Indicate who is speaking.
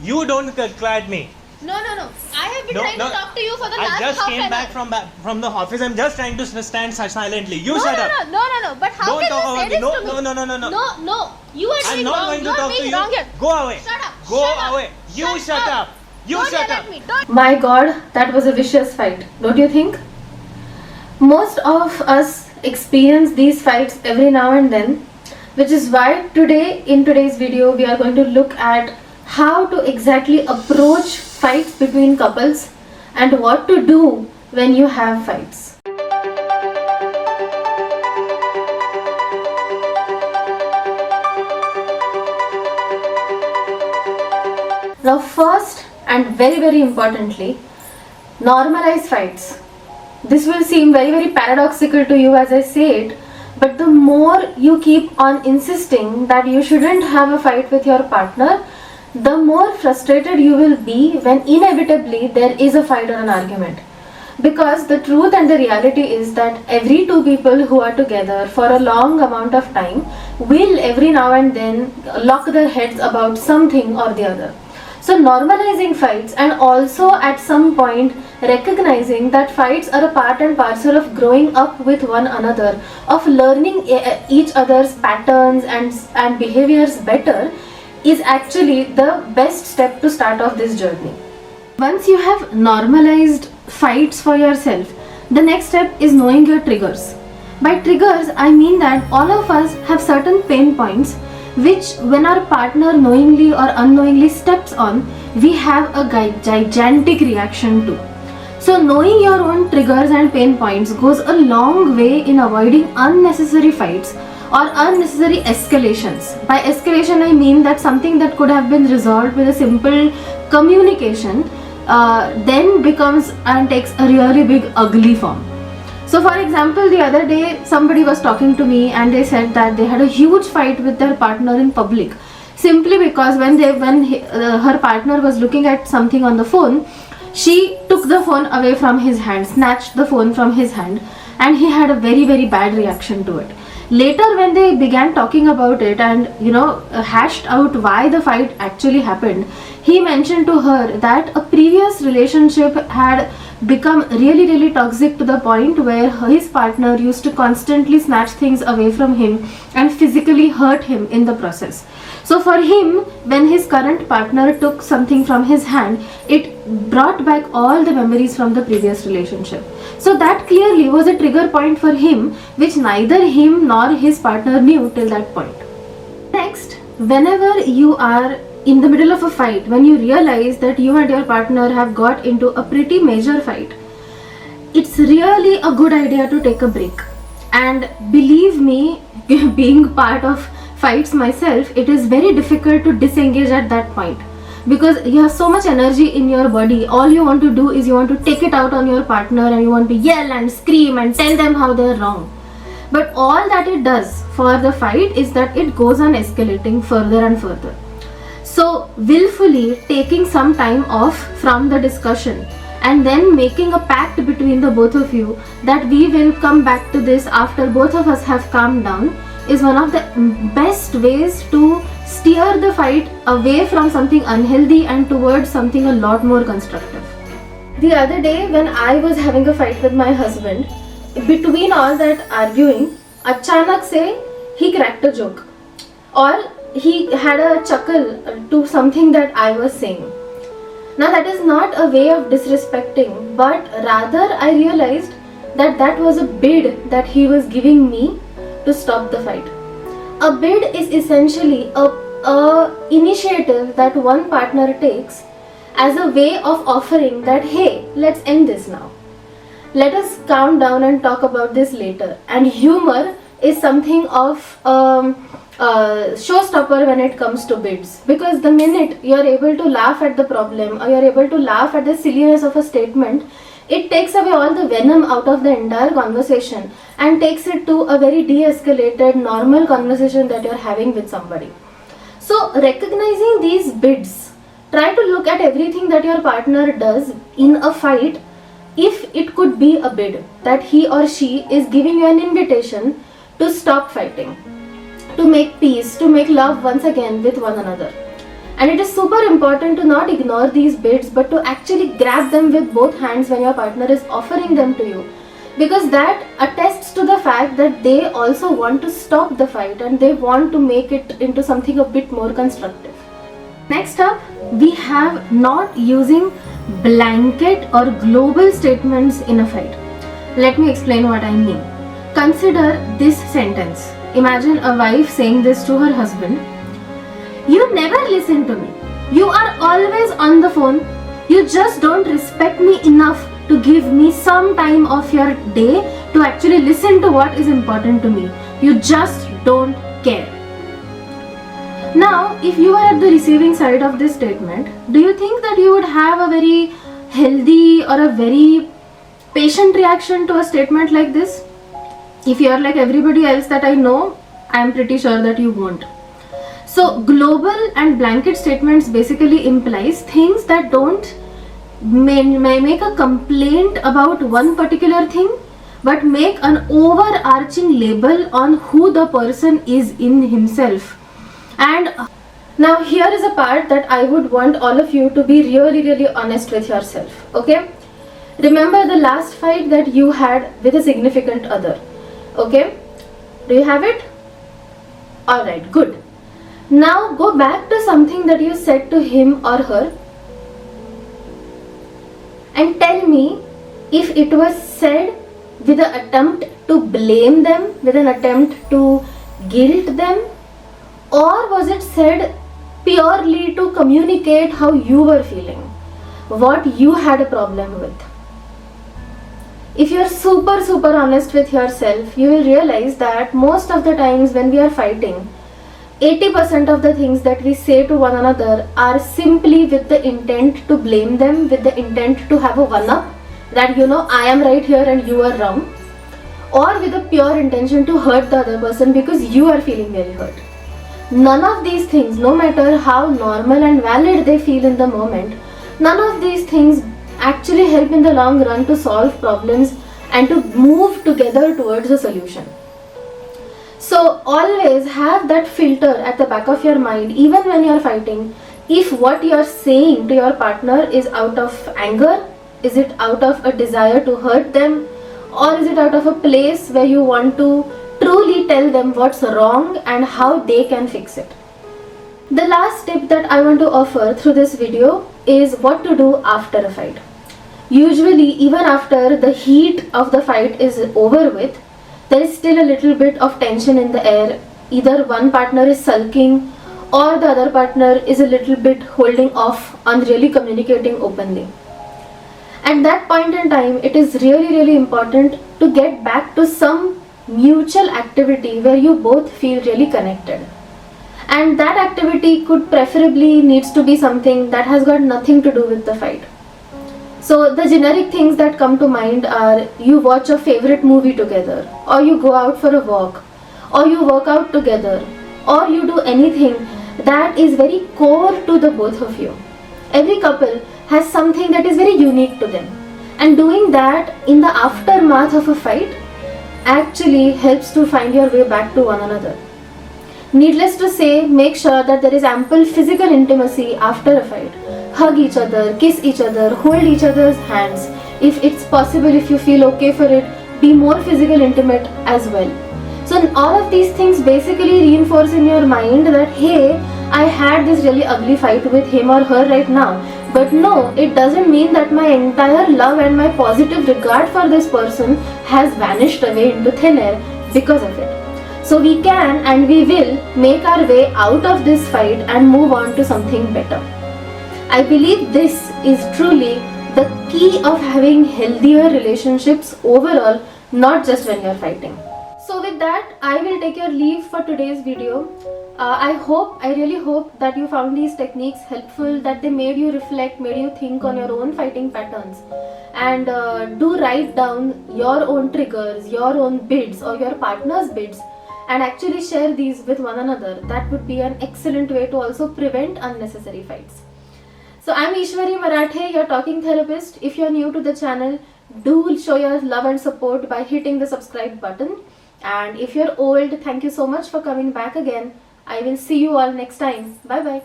Speaker 1: You don't clad me.
Speaker 2: No. I have been trying to talk to you for the last
Speaker 1: I just
Speaker 2: half
Speaker 1: came
Speaker 2: an
Speaker 1: back
Speaker 2: hour.
Speaker 1: from the office. I'm just trying to stand silently. You
Speaker 2: No,
Speaker 1: shut up.
Speaker 2: No. But how
Speaker 1: Don't
Speaker 2: can
Speaker 1: talk
Speaker 2: you say
Speaker 1: about me.
Speaker 2: this
Speaker 1: No,
Speaker 2: to me?
Speaker 1: no.
Speaker 2: No. You are
Speaker 1: I'm
Speaker 2: doing
Speaker 1: not
Speaker 2: wrong.
Speaker 1: going to
Speaker 2: You are
Speaker 1: talk to
Speaker 2: being
Speaker 1: you.
Speaker 2: wrong here.
Speaker 1: Go away.
Speaker 2: Shut up.
Speaker 1: Go
Speaker 2: Shut up.
Speaker 1: away. You shut up. You
Speaker 2: Don't
Speaker 1: shut
Speaker 2: yell
Speaker 1: up.
Speaker 2: at me. Don't.
Speaker 3: My God, that was a vicious fight, don't you think? Most of us experience these fights every now and then, which is why today, in today's video, we are going to look at how to exactly approach fights between couples and what to do when you have fights. Now, first and very importantly, normalize fights. This will seem very paradoxical to you as I say it, but the more you keep on insisting that you shouldn't have a fight with your partner, the more frustrated you will be when inevitably there is a fight or an argument. Because the truth and the reality is that every two people who are together for a long amount of time will every now and then lock their heads about something or the other. So normalizing fights and also at some point recognizing that fights are a part and parcel of growing up with one another, of learning each other's patterns and behaviors better, is actually the best step to start off this journey. Once you have normalized fights for yourself, the next step is knowing your triggers. By triggers, I mean that all of us have certain pain points which when our partner knowingly or unknowingly steps on, we have a gigantic reaction to. So knowing your own triggers and pain points goes a long way in avoiding unnecessary fights or unnecessary escalations. By escalation I mean that something that could have been resolved with a simple communication then becomes and takes a really big ugly form. So for example, the other day somebody was talking to me and they said that they had a huge fight with their partner in public simply because when her partner was looking at something on the phone, she took the phone away from his hand, snatched the phone from his hand, and he had a very bad reaction to it. Later when they began talking about it and hashed out why the fight actually happened, he mentioned to her that a previous relationship had become really toxic to the point where his partner used to constantly snatch things away from him and physically hurt him in the process. So for him, when his current partner took something from his hand, it brought back all the memories from the previous relationship. So that clearly was a trigger point for him, which neither him nor his partner knew till that point. Next, whenever you are in the middle of a fight, when you realize that you and your partner have got into a pretty major fight, it's really a good idea to take a break. And believe me, being part of fights myself, it is very difficult to disengage at that point because you have so much energy in your body. All you want to do is you want to take it out on your partner and you want to yell and scream and tell them how they're wrong. But all that it does for the fight is that it goes on escalating further and further. So willfully taking some time off from the discussion and then making a pact between the both of you that we will come back to this after both of us have calmed down is one of the best ways to steer the fight away from something unhealthy and towards something a lot more constructive. The other day when I was having a fight with my husband, between all that arguing, achanak se he cracked a joke or he had a chuckle to something that I was saying. Now that is not a way of disrespecting, but rather I realized that that was a bid that he was giving me to stop the fight. A bid is essentially a initiative that one partner takes as a way of offering that, hey, let's end this now. Let us calm down and talk about this later. And humor is something of showstopper when it comes to bids, because the minute you're able to laugh at the problem or you're able to laugh at the silliness of a statement, it takes away all the venom out of the entire conversation and takes it to a very de-escalated normal conversation that you're having with somebody. So recognizing these bids, try to look at everything that your partner does in a fight if it could be a bid, that he or she is giving you an invitation to stop fighting, to make peace, to make love once again with one another. And it is super important to not ignore these bits, but to actually grab them with both hands when your partner is offering them to you, because that attests to the fact that they also want to stop the fight and they want to make it into something a bit more constructive. Next up, we have not using blanket or global statements in a fight. Let me explain what I mean. Consider this sentence. Imagine a wife saying this to her husband. You never listen to me. You are always on the phone. You just don't respect me enough to give me some time of your day to actually listen to what is important to me. You just don't care. Now, if you are at the receiving side of this statement, do you think that you would have a very healthy or a very patient reaction to a statement like this? If you are like everybody else that I know, I am pretty sure that you won't. So, global and blanket statements basically implies things that don't may make a complaint about one particular thing, but make an overarching label on who the person is in himself. And now here is a part that I would want all of you to be really honest with yourself, okay? Remember the last fight that you had with a significant other, okay? Do you have it? Alright, good. Now go back to something that you said to him or her and tell me if it was said with an attempt to blame them, with an attempt to guilt them, or was it said purely to communicate how you were feeling, what you had a problem with. If you are super honest with yourself, you will realize that most of the times when we are fighting, 80% of the things that we say to one another are simply with the intent to blame them, with the intent to have a one-up, that I am right here and you are wrong, or with a pure intention to hurt the other person because you are feeling very hurt. None of these things, no matter how normal and valid they feel in the moment, none of these things actually help in the long run to solve problems and to move together towards a solution. So always have that filter at the back of your mind, even when you are fighting. If what you are saying to your partner is out of anger, is it out of a desire to hurt them, or is it out of a place where you want to truly tell them what's wrong and how they can fix it. The last tip that I want to offer through this video is what to do after a fight. Usually, even after the heat of the fight is over with, there is still a little bit of tension in the air. Either one partner is sulking or the other partner is a little bit holding off on really communicating openly. At that point in time, it is really important to get back to some mutual activity where you both feel really connected, and that activity could preferably needs to be something that has got nothing to do with the fight. So the generic things that come to mind are you watch a favorite movie together, or you go out for a walk, or you work out together, or you do anything that is very core to the both of you. Every couple has something that is very unique to them, and doing that in the aftermath of a fight actually helps to find your way back to one another. Needless to say, make sure that there is ample physical intimacy after a fight. Hug each other, kiss each other, hold each other's hands. If it's possible, if you feel okay for it, be more physical intimate as well. So all of these things basically reinforce in your mind that hey, I had this really ugly fight with him or her right now. But no, it doesn't mean that my entire love and my positive regard for this person has vanished away into thin air because of it. So we can and we will make our way out of this fight and move on to something better. I believe this is truly the key of having healthier relationships overall, not just when you're fighting. So with that, I will take your leave for today's video. I really hope that you found these techniques helpful, that they made you reflect, made you think on your own fighting patterns, and do write down your own triggers, your own bids or your partner's bids, and actually share these with one another. That would be an excellent way to also prevent unnecessary fights. So I'm Ishwari Marathe, your talking therapist. If you're new to the channel, do show your love and support by hitting the subscribe button. And if you're old, thank you so much for coming back again. I will see you all next time. Bye bye.